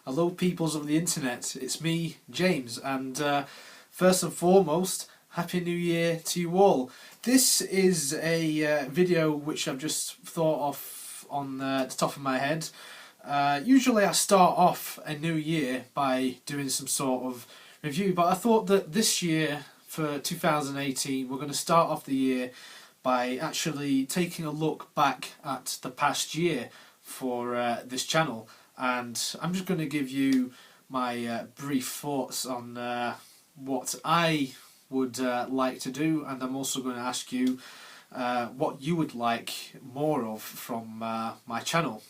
Hello peoples of the internet, it's me, James, and first and foremost, Happy New Year to you all. This is a video which I've just thought of on the top of my head. Usually I start off a new year by doing some sort of review, but I thought that this year, for 2018, we're going to start off the year by actually taking a look back at the past year for this channel. And I'm just going to give you my brief thoughts on what I would like to do, and I'm also going to ask you what you would like more of from my channel.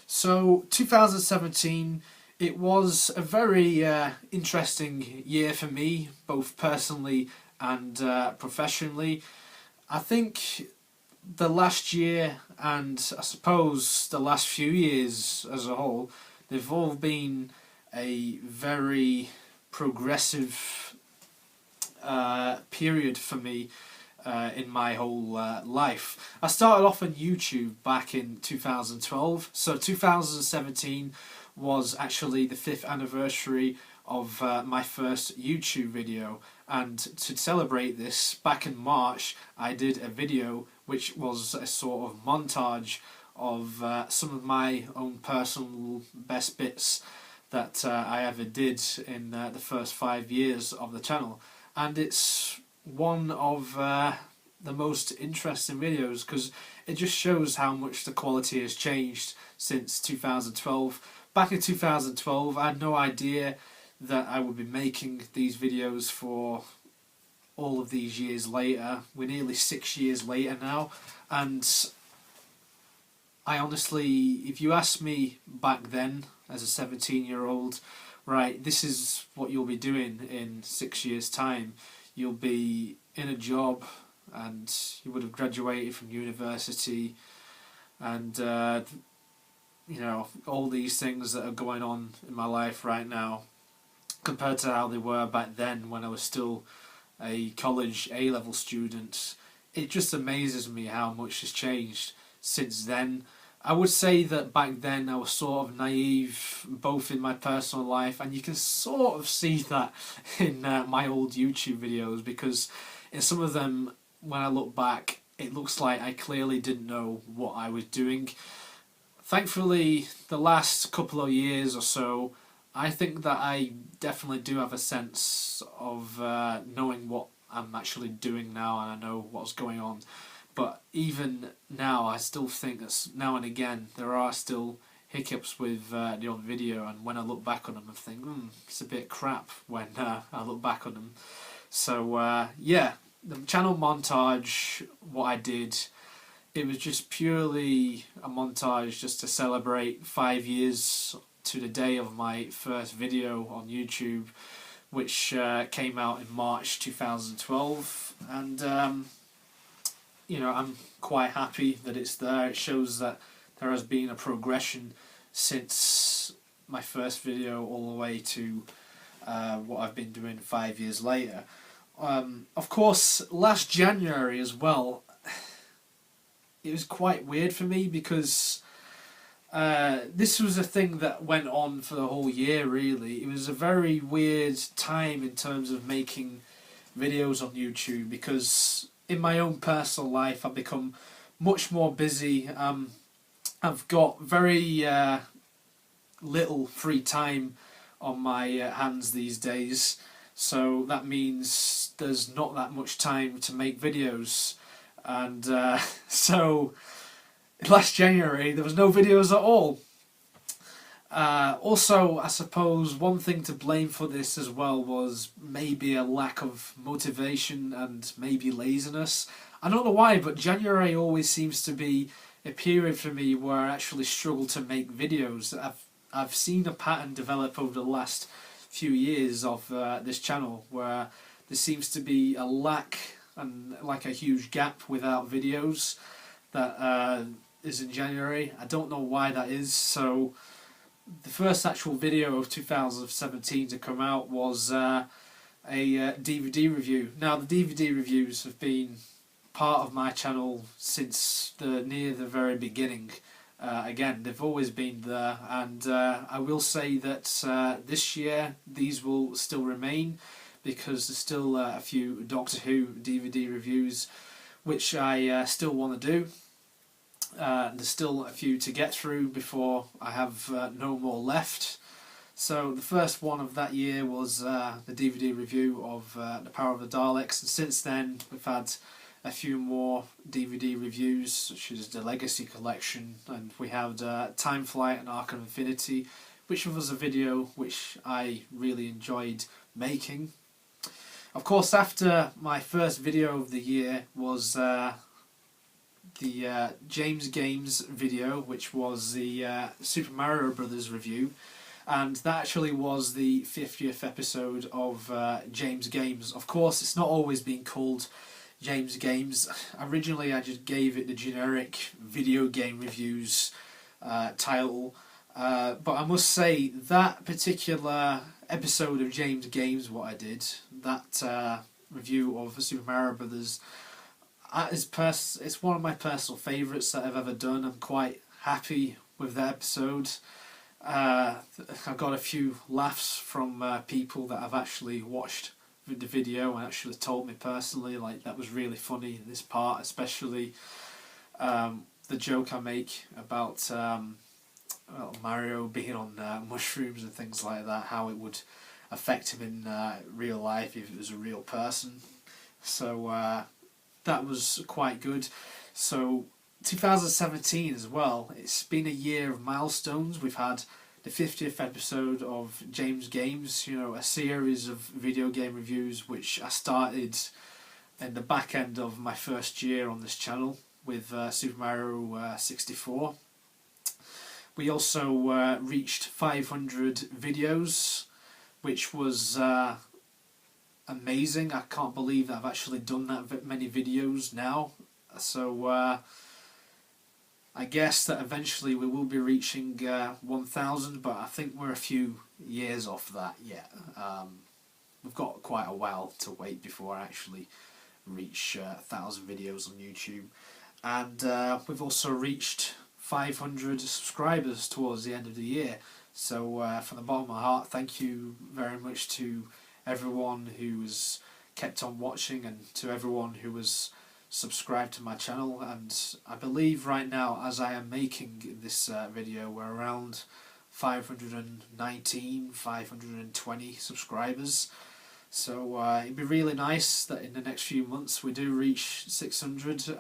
So 2017, it was a very interesting year for me, both personally and professionally. I think the last year, and I suppose the last few years as a whole, they've all been a very progressive period for me in my whole life. I started off on YouTube back in 2012, so 2017 was actually the 5th anniversary of my first YouTube video, and to celebrate this, back in March I did a video which was a sort of montage of some of my own personal best bits that I ever did in the first 5 years of the channel, and it's one of the most interesting videos because it just shows how much the quality has changed since 2012. Back in 2012 I had no idea that I would be making these videos for all of these years later. We're nearly 6 years later now, and I honestly, if you asked me back then as a 17-year-old, right, this is what you'll be doing in 6 years time, you'll be in a job and you would have graduated from university, and you know, all these things that are going on in my life right now compared to how they were back then when I was still a college A-level student. It just amazes me how much has changed since then. I would say that back then I was sort of naive, both in my personal life, and you can sort of see that in my old YouTube videos, because in some of them, when I look back, it looks like I clearly didn't know what I was doing. Thankfully, the last couple of years or so, I think that I definitely do have a sense of knowing what I'm actually doing now, and I know what's going on. But even now, I still think that now and again there are still hiccups with the odd video, and when I look back on them I think, it's a bit crap when I look back on them. So yeah, the channel montage, what I did, it was just purely a montage just to celebrate 5 years to the day of my first video on YouTube, which came out in March 2012, and you know, I'm quite happy that it's there. It shows that there has been a progression since my first video all the way to what I've been doing 5 years later. Of course, last January as well, it was quite weird for me because this was a thing that went on for the whole year, really. It was a very weird time in terms of making videos on YouTube, because in my own personal life I've become much more busy. I've got very little free time on my hands these days, so that means there's not that much time to make videos, and so last January there was no videos at all. Also, I suppose one thing to blame for this as well was maybe a lack of motivation and maybe laziness. I don't know why, but January always seems to be a period for me where I actually struggle to make videos. I've seen a pattern develop over the last few years of this channel where there seems to be a lack and like a huge gap without videos that is in January. I don't know why that is. So the first actual video of 2017 to come out was a DVD review. Now, the DVD reviews have been part of my channel since near the very beginning. Again, they've always been there, and I will say that this year these will still remain, because there's still a few Doctor Who DVD reviews which I still want to do. There's still a few to get through before I have no more left. So the first one of that year was the DVD review of The Power of the Daleks, and since then we've had a few more DVD reviews, such as the Legacy Collection, and we had Time Flight and Arc of Infinity, which was a video which I really enjoyed making. Of course, after my first video of the year was the James Games video, which was the Super Mario Brothers review, and that actually was the 50th episode of James Games. Of course, it's not always been called James Games. Originally I just gave it the generic video game reviews title, but I must say that particular episode of James Games, what I did, that review of Super Mario Brothers, it's one of my personal favourites that I've ever done. I'm quite happy with that episode. I got a few laughs from people that have actually watched the video and actually told me personally, like, that was really funny, this part, especially the joke I make about Mario being on mushrooms and things like that, how it would affect him in real life if it was a real person. So that was quite good. So 2017 as well, it's been a year of milestones. We've had the 50th episode of James Games, you know, a series of video game reviews which I started in the back end of my first year on this channel with Super Mario 64. We also reached 500 videos, which was amazing. I can't believe that I've actually done that many videos now. So I guess that eventually we will be reaching 1,000, but I think we're a few years off that yet. We've got quite a while to wait before I actually reach 1,000 videos on YouTube. And we've also reached 500 subscribers towards the end of the year. So from the bottom of my heart, thank you very much to everyone who's kept on watching, and to everyone who was subscribe to my channel. And I believe right now, as I am making this video, we're around 519, 520 subscribers. So it'd be really nice that in the next few months we do reach 600.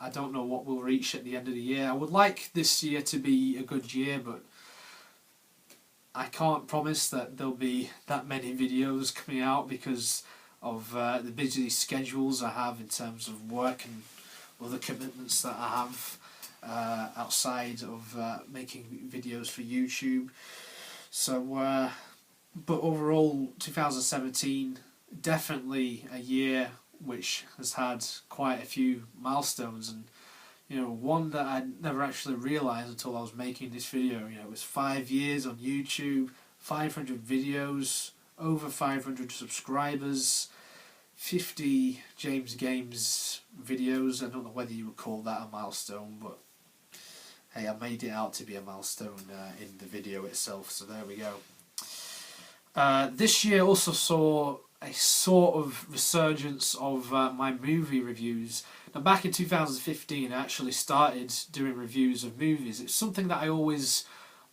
I don't know what we'll reach at the end of the year. I would like this year to be a good year, but I can't promise that there'll be that many videos coming out because of the busy schedules I have in terms of work and other commitments that I have outside of making videos for YouTube. So, but overall, 2017, definitely a year which has had quite a few milestones, and you know, one that I never actually realised until I was making this video. You know, it was 5 years on YouTube, 500 videos, over 500 subscribers, 50 James Games videos. I don't know whether you would call that a milestone, but hey, I made it out to be a milestone in the video itself, so there we go. This year also saw a sort of resurgence of my movie reviews. Now, back in 2015 I actually started doing reviews of movies. It's something that I always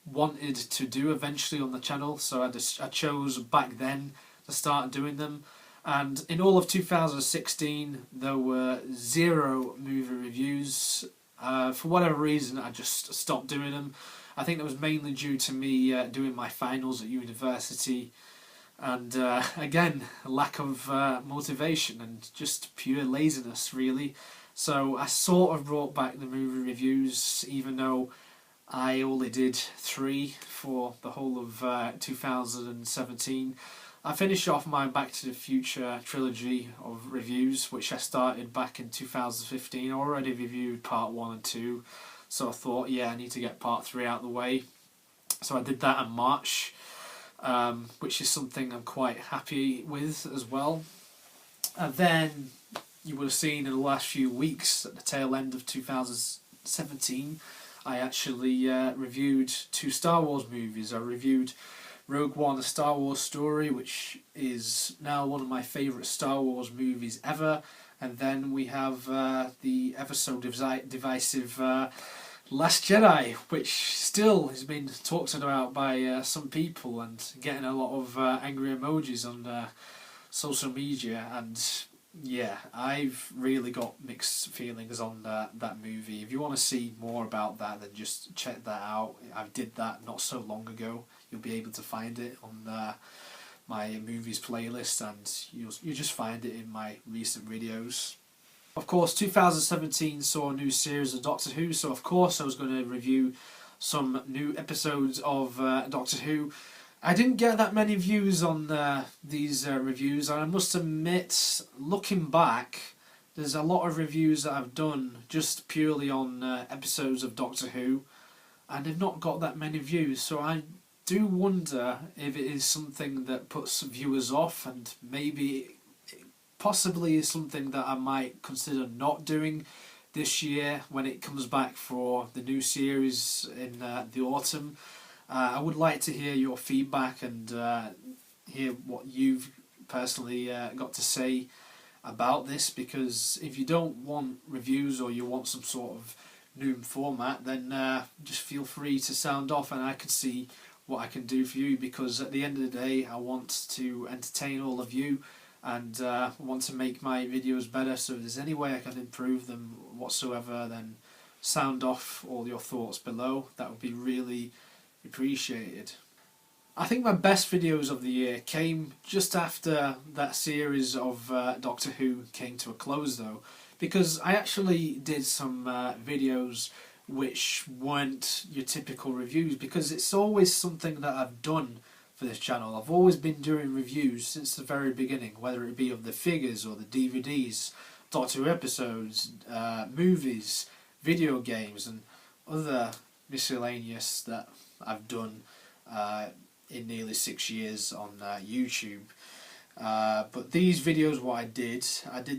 wanted to do eventually on the channel, so I chose back then to start doing them. And in all of 2016 there were 0 movie reviews. For whatever reason I just stopped doing them. I think that was mainly due to me doing my finals at university, and again, lack of motivation and just pure laziness really. So I sort of brought back the movie reviews, even though I only did 3 for the whole of 2017. I finished off my Back to the Future trilogy of reviews, which I started back in 2015. I already reviewed part 1 and 2, so I thought, yeah, I need to get part 3 out of the way. So I did that in March, which is something I'm quite happy with as well. And then you would have seen in the last few weeks, at the tail end of 2017, I actually reviewed 2 Star Wars movies. I reviewed Rogue One: A Star Wars Story, which is now one of my favourite Star Wars movies ever. And then we have the ever so divisive Last Jedi, which still has been talked about by some people and getting a lot of angry emojis on social media. And yeah, I've really got mixed feelings on that movie. If you want to see more about that, then just check that out. I did that not so long ago. You'll be able to find it on my movies playlist, and you'll just find it in my recent videos. Of course, 2017 saw a new series of Doctor Who, so of course I was going to review some new episodes of Doctor Who. I didn't get that many views on these reviews, and I must admit, looking back, there's a lot of reviews that I've done just purely on episodes of Doctor Who, and they've not got that many views, so I do wonder if it is something that puts viewers off, and maybe possibly is something that I might consider not doing this year when it comes back for the new series in the autumn. I would like to hear your feedback and hear what you've personally got to say about this, because if you don't want reviews or you want some sort of new format, then just feel free to sound off and I can see what I can do for you, because at the end of the day I want to entertain all of you and want to make my videos better. So if there's any way I can improve them whatsoever, then sound off all your thoughts below. That would be really appreciated. I think my best videos of the year came just after that series of Doctor Who came to a close though, because I actually did some videos which weren't your typical reviews, because it's always something that I've done for this channel. I've always been doing reviews since the very beginning, whether it be of the figures or the DVDs, Doctor Who episodes, movies, video games and other miscellaneous that I've done in nearly 6 years on YouTube. But these videos, what I did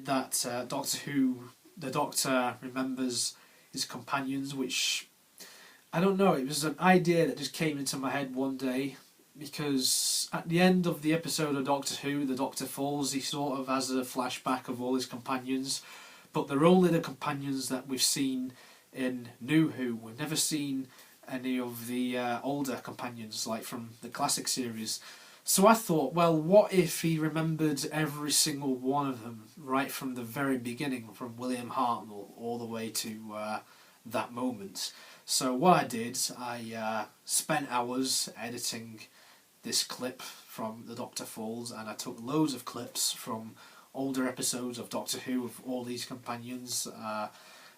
that Doctor Who, the Doctor remembers his companions, which, I don't know, it was an idea that just came into my head one day, because at the end of the episode of Doctor Who, the Doctor falls, he sort of has a flashback of all his companions, but they're only the companions that we've seen in New Who. We've never seen any of the older companions, like from the classic series. So I thought, well, what if he remembered every single one of them right from the very beginning, from William Hartnell all the way to that moment. So what I did, I spent hours editing this clip from The Doctor Falls, and I took loads of clips from older episodes of Doctor Who of all these companions. I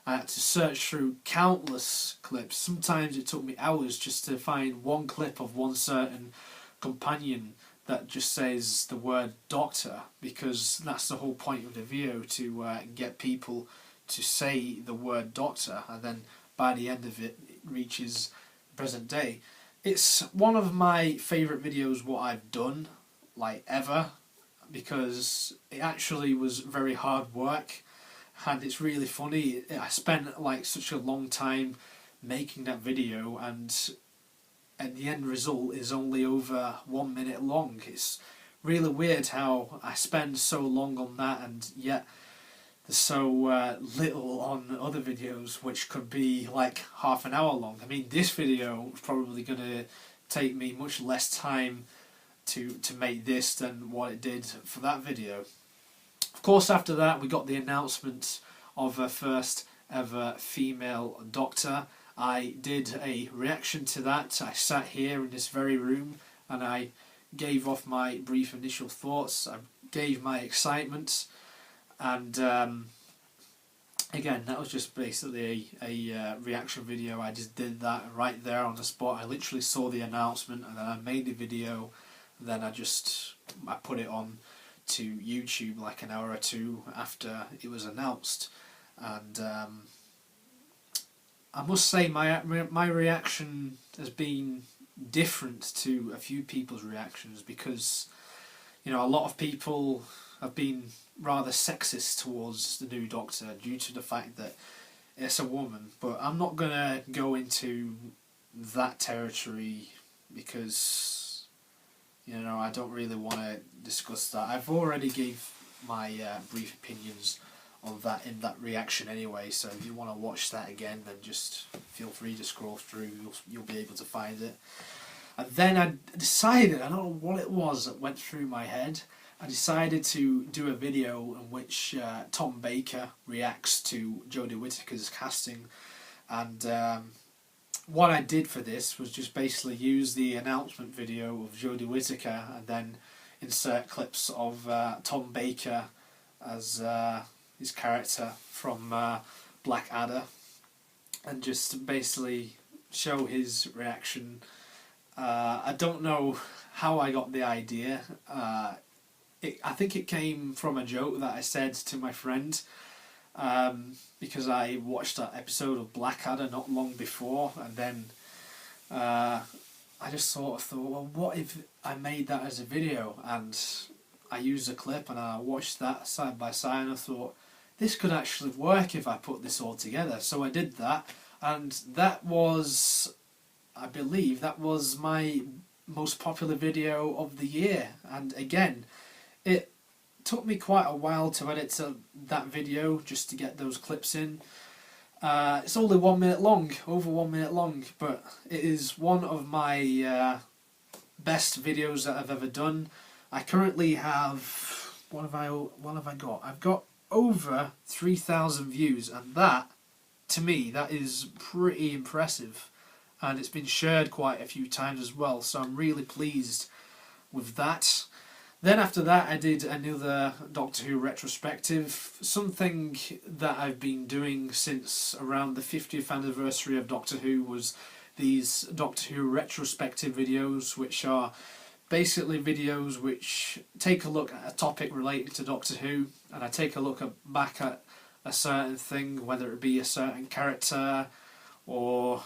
had to search through countless clips. Sometimes it took me hours just to find one clip of one certain companion that just says the word Doctor, because that's the whole point of the video, to get people to say the word Doctor, and then by the end of it, it reaches present day. It's one of my favourite videos what I've done, like ever, because it actually was very hard work, and it's really funny. I spent like such a long time making that video, and the end result is only over 1 minute long. It's really weird how I spend so long on that, and yet there's so little on other videos which could be like half an hour long. I mean, this video is probably going to take me much less time to make this than what it did for that video. Of course, after that we got the announcement of a first ever female Doctor. I did a reaction to that. I sat here in this very room and I gave off my brief initial thoughts. I gave my excitement, and again, that was just basically a reaction video. I just did that right there on the spot. I literally saw the announcement and then I made the video, and then I put it on to YouTube like an hour or two after it was announced. And I must say my reaction has been different to a few people's reactions, because, you know, a lot of people have been rather sexist towards the new Doctor due to the fact that it's a woman, but I'm not gonna go into that territory because, you know, I don't really want to discuss that. I've already gave my brief opinions on that in that reaction anyway, so if you want to watch that again, then just feel free to scroll through, you'll be able to find it. And then I decided, I don't know what it was that went through my head, I decided to do a video in which Tom Baker reacts to Jodie Whittaker's casting, and what I did for this was just basically use the announcement video of Jodie Whittaker and then insert clips of Tom Baker as his character from Blackadder, and just basically show his reaction. I don't know how I got the idea. I think it came from a joke that I said to my friend, because I watched that episode of Blackadder not long before, and then I just sort of thought, well, what if I made that as a video? And I used a clip and I watched that side by side, and I thought, this could actually work if I put this all together. So I did that, and that was, I believe, that was my most popular video of the year. And again, it took me quite a while to edit that video just to get those clips in. It's only 1 minute long, over 1 minute long, but it is one of my best videos that I've ever done. I currently have, what have I got? I've got over 3,000 views, and that, to me, that is pretty impressive. And it's been shared quite a few times as well, so I'm really pleased with that. Then after that I did another Doctor Who retrospective, something that I've been doing since around the 50th anniversary of Doctor Who was these Doctor Who retrospective videos, which are basically videos which take a look at a topic related to Doctor Who, and I take a look back at a certain thing, whether it be a certain character or,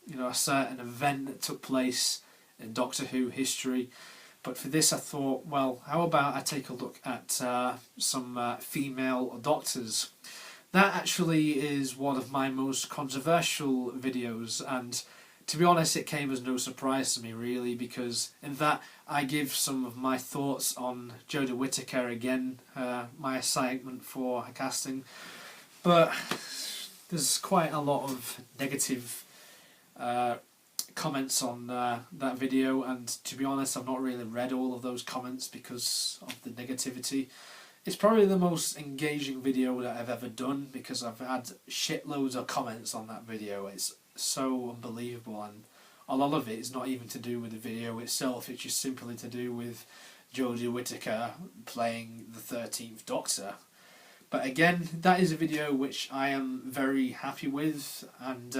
you know, a certain event that took place in Doctor Who history. But for this I thought, well, how about I take a look at some female doctors. That actually is one of my most controversial videos, and to be honest it came as no surprise to me really, because in that I give some of my thoughts on Jodie Whittaker again, my assignment for her casting. But there's quite a lot of negative comments on that video, and to be honest I've not really read all of those comments because of the negativity. It's probably the most engaging video that I've ever done because I've had shitloads of comments on that video. It's so unbelievable, and a lot of it is not even to do with the video itself, it's just simply to do with Jodie Whittaker playing the 13th Doctor. But again, that is a video which I am very happy with, and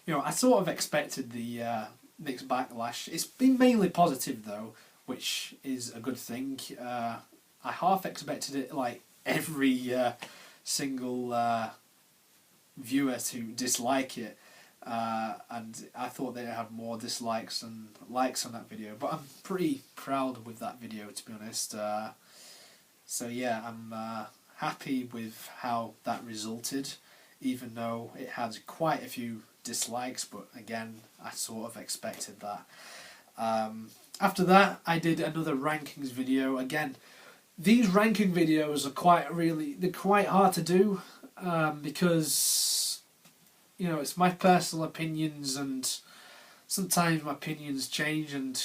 you know, I sort of expected the mixed backlash. It's been mainly positive though, which is a good thing. I half expected it, like every single viewer to dislike it, and I thought they'd have more dislikes than likes on that video. But I'm pretty proud with that video, to be honest. So yeah, I'm happy with how that resulted, even though it had quite a few dislikes, but again I sort of expected that. After that I did another rankings video. Again, these ranking videos are they're quite hard to do, because, you know, it's my personal opinions, and sometimes my opinions change, and,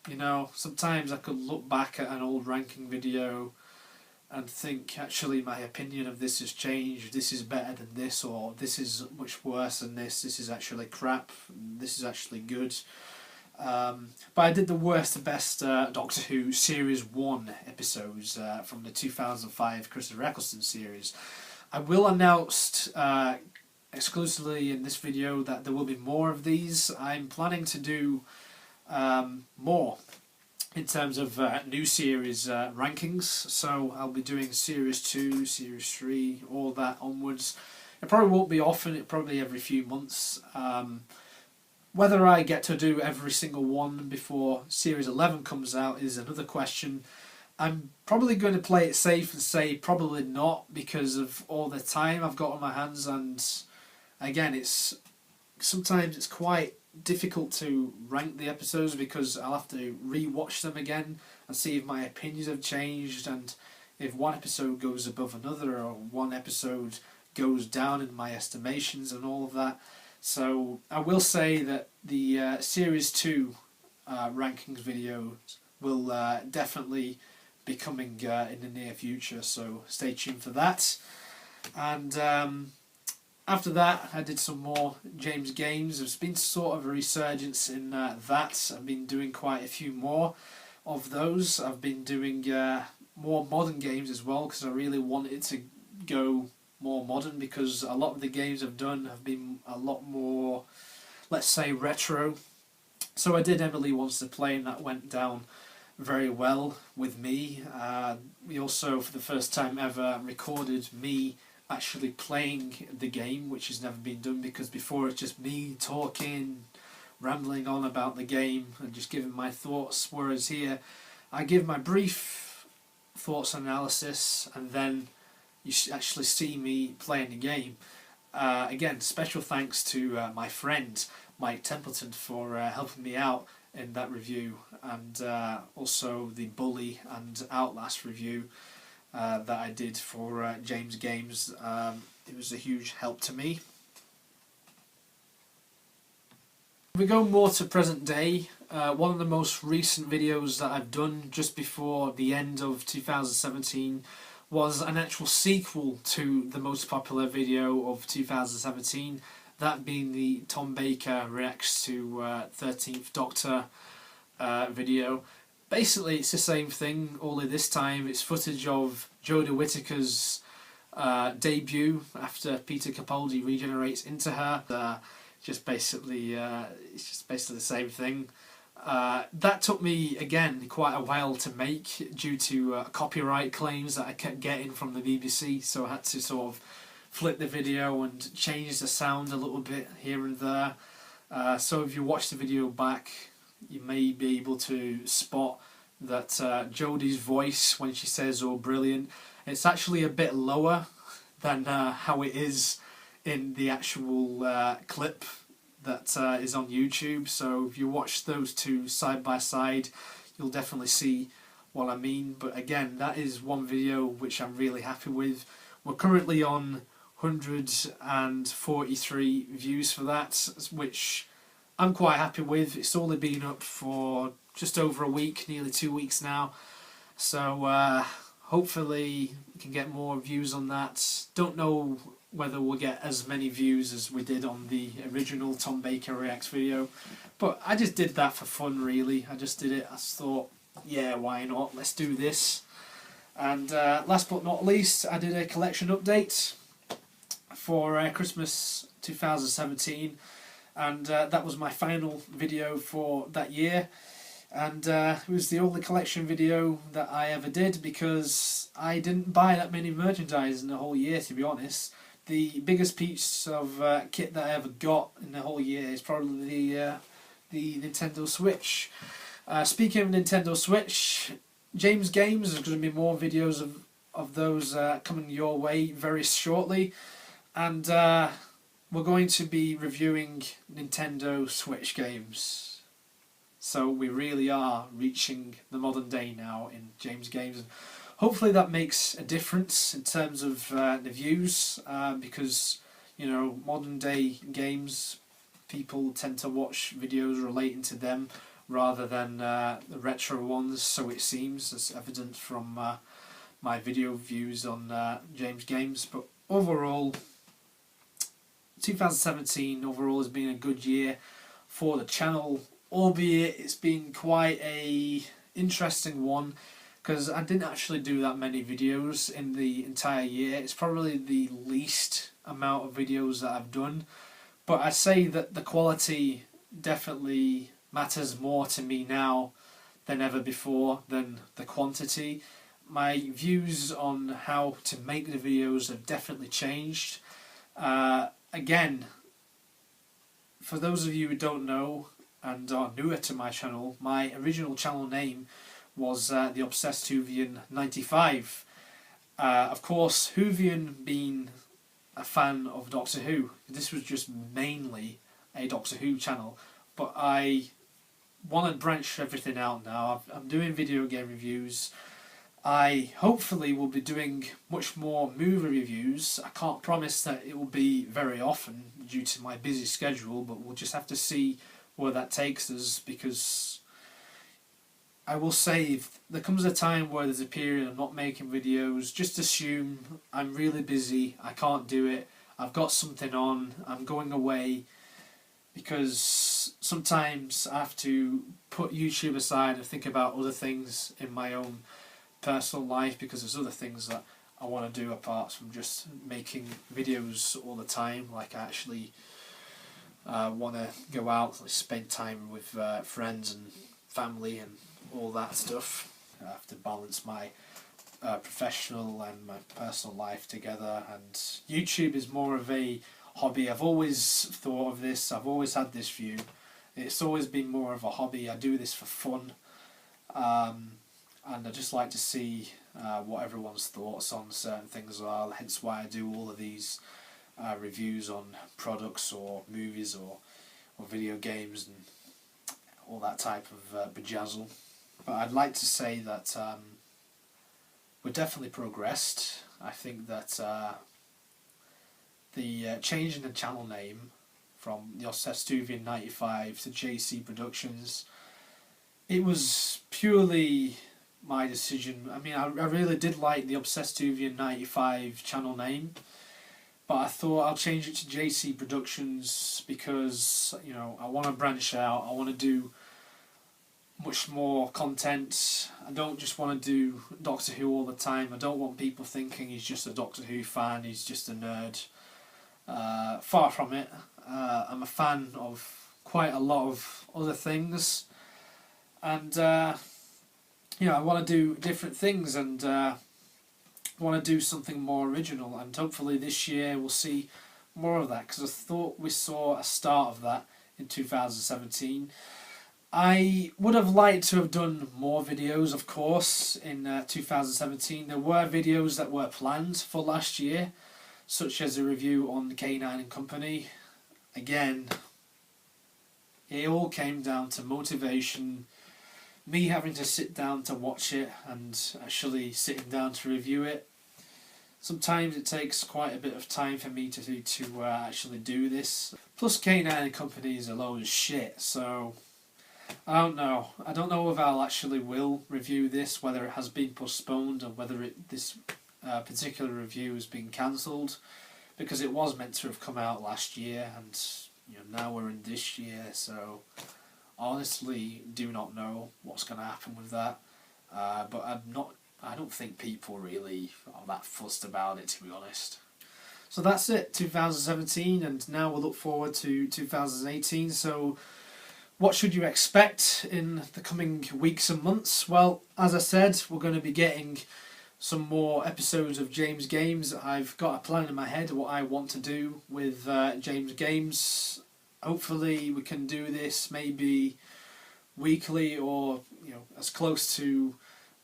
you know, sometimes I could look back at an old ranking video and think, actually my opinion of this has changed, this is better than this, or this is much worse than this is actually crap, this is actually good. But I did the worst to best Doctor Who Series 1 episodes from the 2005 Christopher Eccleston series. I will announce exclusively in this video that there will be more of these. I'm planning to do more in terms of new series rankings, so I'll be doing Series 2, Series 3, all that onwards. It probably won't be often, it probably every few months. Whether I get to do every single one before Series 11 comes out is another question, I'm probably going to play it safe and say probably not because of all the time I've got on my hands, and again, sometimes it's quite difficult to rank the episodes because I'll have to re-watch them again and see if my opinions have changed, and if one episode goes above another or one episode goes down in my estimations and all of that. So I will say that the Series 2 rankings video will definitely be coming in the near future, so stay tuned for that. And after that, I did some more James Games. There's been sort of a resurgence in that. I've been doing quite a few more of those. I've been doing more modern games as well because I really wanted to go more modern, because a lot of the games I've done have been a lot more, let's say, retro. So I did Emily Wants to Play, and that went down very well with me. We also, for the first time ever, recorded me actually playing the game, which has never been done, because before it's just me talking, rambling on about the game and just giving my thoughts, whereas here I give my brief thoughts and analysis, and then you actually see me playing the game. Again, special thanks to my friend Mike Templeton for helping me out in that review, and also the Bully and Outlast review that I did for James Games. It was a huge help to me. We go more to present day. One of the most recent videos that I've done just before the end of 2017 was an actual sequel to the most popular video of 2017, that being the Tom Baker reacts to 13th Doctor video. Basically it's the same thing, only this time it's footage of Jodie Whittaker's debut after Peter Capaldi regenerates into her. It's just basically the same thing. That took me, again, quite a while to make due to copyright claims that I kept getting from the BBC, so I had to sort of flip the video and change the sound a little bit here and there. So if you watch the video back, you may be able to spot that Jodie's voice, when she says "oh brilliant," it's actually a bit lower than how it is in the actual clip that is on YouTube. So if you watch those two side by side, you'll definitely see what I mean. But again, that is one video which I'm really happy with. We're currently on 143 views for that, which I'm quite happy with. It's only been up for just over a week, nearly 2 weeks now. So hopefully we can get more views on that. Don't know whether we'll get as many views as we did on the original Tom Baker Reacts video, but I just did that for fun, really. I just did it. I just thought, yeah, why not? Let's do this. And last but not least, I did a collection update for Christmas 2017, and that was my final video for that year. And it was the only collection video that I ever did, because I didn't buy that many merchandise in the whole year, to be honest. The biggest piece of kit that I ever got in the whole year is probably the Nintendo Switch. Speaking of Nintendo Switch, James Games, there's going to be more videos of those coming your way very shortly, and we're going to be reviewing Nintendo Switch games. So we really are reaching the modern day now in James Games. Hopefully that makes a difference in terms of the views, because, you know, modern day games, people tend to watch videos relating to them rather than the retro ones, so it seems. It's evident from my video views on James Games. But overall, 2017 overall has been a good year for the channel, albeit it's been quite a interesting one, because I didn't actually do that many videos in the entire year. It's probably the least amount of videos that I've done, but I say that the quality definitely matters more to me now than ever before than the quantity. My views on how to make the videos have definitely changed. Again, for those of you who don't know and are newer to my channel, my original channel name was the Obsessed Whovian 95. Of course, Whovian being a fan of Doctor Who, this was just mainly a Doctor Who channel, but I want to branch everything out now. I'm doing video game reviews. I hopefully will be doing much more movie reviews. I can't promise that it will be very often due to my busy schedule, but we'll just have to see where that takes us, because I will say, if there comes a time where there's a period I'm not making videos, just assume I'm really busy, I can't do it, I've got something on, I'm going away, because sometimes I have to put YouTube aside and think about other things in my own personal life, because there's other things that I want to do apart from just making videos all the time. Like, I actually want to go out and spend time with friends and family and all that stuff. I have to balance my professional and my personal life together, and YouTube is more of a hobby. I've always thought of this, I've always had this view. It's always been more of a hobby. I do this for fun, and I just like to see what everyone's thoughts on certain things are, hence why I do all of these reviews on products or movies or video games and all that type of bejazzle. But I'd like to say that we've definitely progressed. I think that the change in the channel name from the Obsessed Whovian 95 to JC Productions, it was purely my decision. I mean, I really did like the Obsessed Whovian 95 channel name, but I thought I'll change it to JC Productions because, you know, I want to branch out, I want to do much more content. I don't just want to do Doctor Who all the time. I don't want people thinking he's just a Doctor Who fan, he's just a nerd. Far from it. I'm a fan of quite a lot of other things, and you know, I want to do different things, and want to do something more original, and hopefully this year we'll see more of that, because I thought we saw a start of that in 2017. I would have liked to have done more videos, of course, in 2017. There were videos that were planned for last year, such as a review on K9 and Company. Again, it all came down to motivation, me having to sit down to watch it and actually sitting down to review it. Sometimes it takes quite a bit of time for me to actually do this. Plus, K9 and Company is a load of shit, so I don't know. I don't know if I'll actually will review this, whether it has been postponed or whether this particular review has been cancelled, because it was meant to have come out last year, and you know, now we're in this year, so honestly do not know what's going to happen with that. But I don't think people really are that fussed about it, to be honest. So that's it, 2017, and now we'll look forward to 2018. So what should you expect in the coming weeks and months? Well, as I said, we're going to be getting some more episodes of James Games. I've got a plan in my head what I want to do with James Games. Hopefully we can do this maybe weekly, or you know, as close to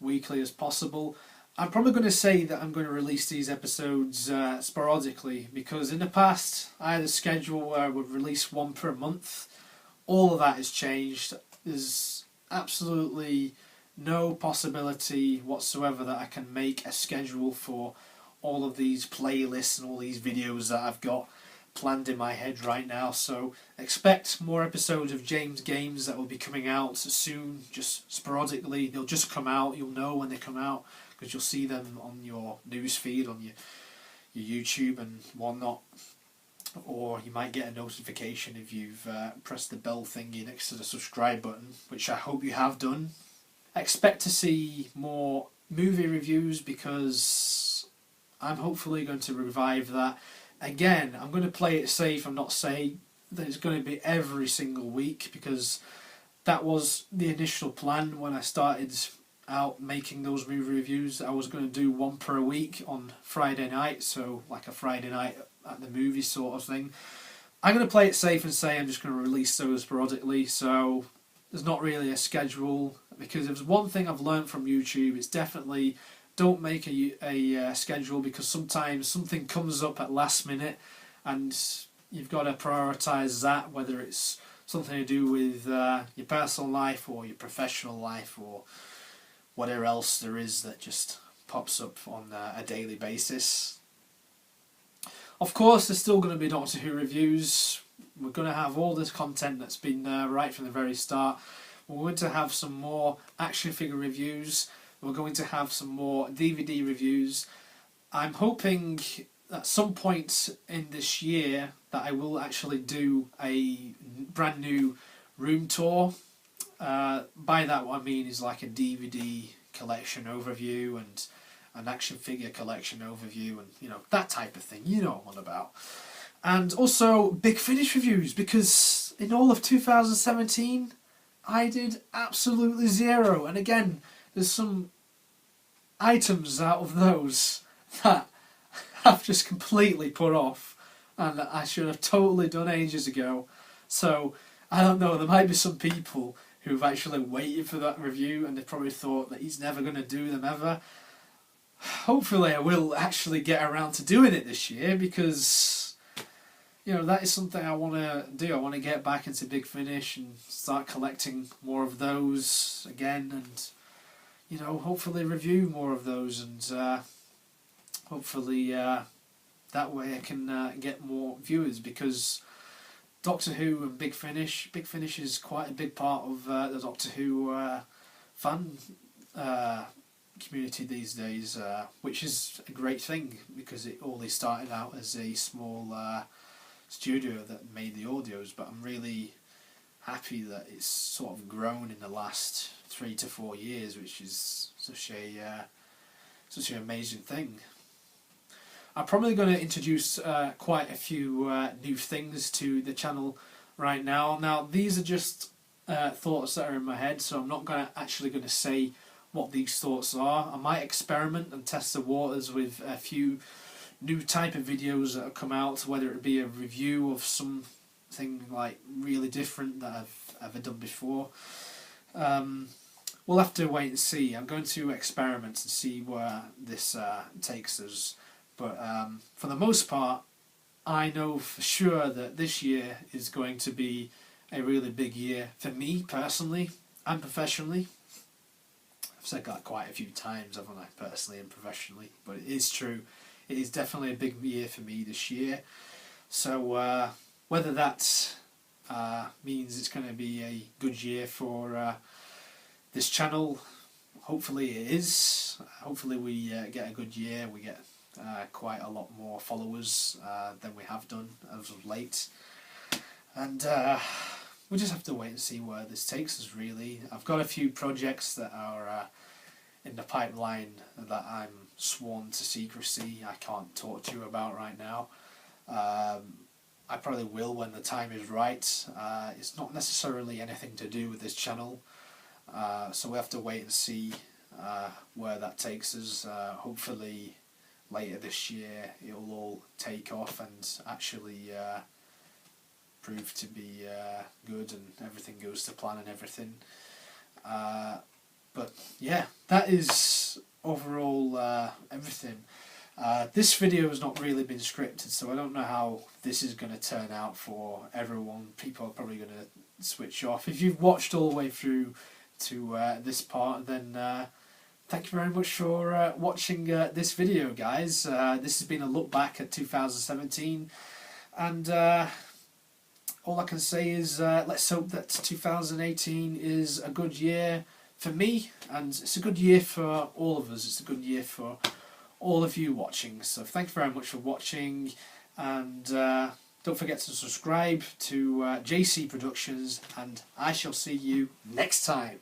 weekly as possible. I'm probably going to say that I'm going to release these episodes sporadically, because in the past I had a schedule where I would release one per month. All of that has changed. There's absolutely no possibility whatsoever that I can make a schedule for all of these playlists and all these videos that I've got planned in my head right now. So expect more episodes of James Games that will be coming out soon, just sporadically. They'll just come out, you'll know when they come out, because you'll see them on your news feed, on your YouTube and whatnot. Or you might get a notification if you've pressed the bell thingy next to the subscribe button, which I hope you have done. Expect to see more movie reviews, because I'm hopefully going to revive that. Again, I'm going to play it safe and not say that it's going to be every single week, because that was the initial plan when I started out making those movie reviews. I was going to do one per week on Friday night, so like a Friday night at the movie sort of thing. I'm going to play it safe and say I'm just going to release those sporadically, so there's not really a schedule, because if there's one thing I've learned from YouTube, it's definitely don't make a schedule, because sometimes something comes up at last minute and you've got to prioritise that, whether it's something to do with your personal life or your professional life or whatever else there is that just pops up on a daily basis. Of course, there's still going to be Doctor Who reviews. We're going to have all this content that's been right from the very start. We're going to have some more action figure reviews. We're going to have some more DVD reviews. I'm hoping at some point in this year that I will actually do a brand new room tour. By that, what I mean is like a DVD collection overview and an action figure collection overview, and you know, that type of thing. You know what I'm on about. And also Big Finish reviews, because in all of 2017 I did absolutely zero. And again, there's some items out of those that I've just completely put off and that I should have totally done ages ago. So I don't know, there might be some people who've actually waited for that review and they probably thought that he's never going to do them ever. Hopefully I will actually get around to doing it this year, because you know, that is something I want to do. I want to get back into Big Finish and start collecting more of those again, and you know, hopefully review more of those, and hopefully that way I can get more viewers, because Doctor Who and Big Finish is quite a big part of the Doctor Who fan community these days, which is a great thing, because it only started out as a small studio that made the audios, but I'm really happy that it's sort of grown in the last 3 to 4 years, which is such an amazing thing. I'm probably going to introduce quite a few new things to the channel right now. Now, these are just thoughts that are in my head, so I'm not actually going to say what these thoughts are. I might experiment and test the waters with a few new type of videos that have come out, whether it be a review of something like really different that I've ever done before. We'll have to wait and see. I'm going to experiment and see where this takes us. But for the most part, I know for sure that this year is going to be a really big year for me personally and professionally. I've said that quite a few times, haven't I, personally and professionally, but it is true. It is definitely a big year for me this year. So whether that means it's going to be a good year for this channel, hopefully it is. Hopefully we get a good year. We get quite a lot more followers than we have done as of late. And we'll just have to wait and see where this takes us, really. I've got a few projects that are in the pipeline that I'm sworn to secrecy. I can't talk to you about right now. I probably will when the time is right. It's not necessarily anything to do with this channel, so we have to wait and see where that takes us. Hopefully later this year it'll all take off and actually prove to be good, and everything goes to plan and everything. But yeah, that is overall everything. This video has not really been scripted, so I don't know how this is going to turn out for everyone. People are probably going to switch off. If you've watched all the way through to this part, then thank you very much for watching this video, guys. This has been a look back at 2017, and all I can say is let's hope that 2018 is a good year for me, and it's a good year for all of us. It's a good year for all of you watching. So thank you very much for watching, and don't forget to subscribe to JC Productions, and I shall see you next time.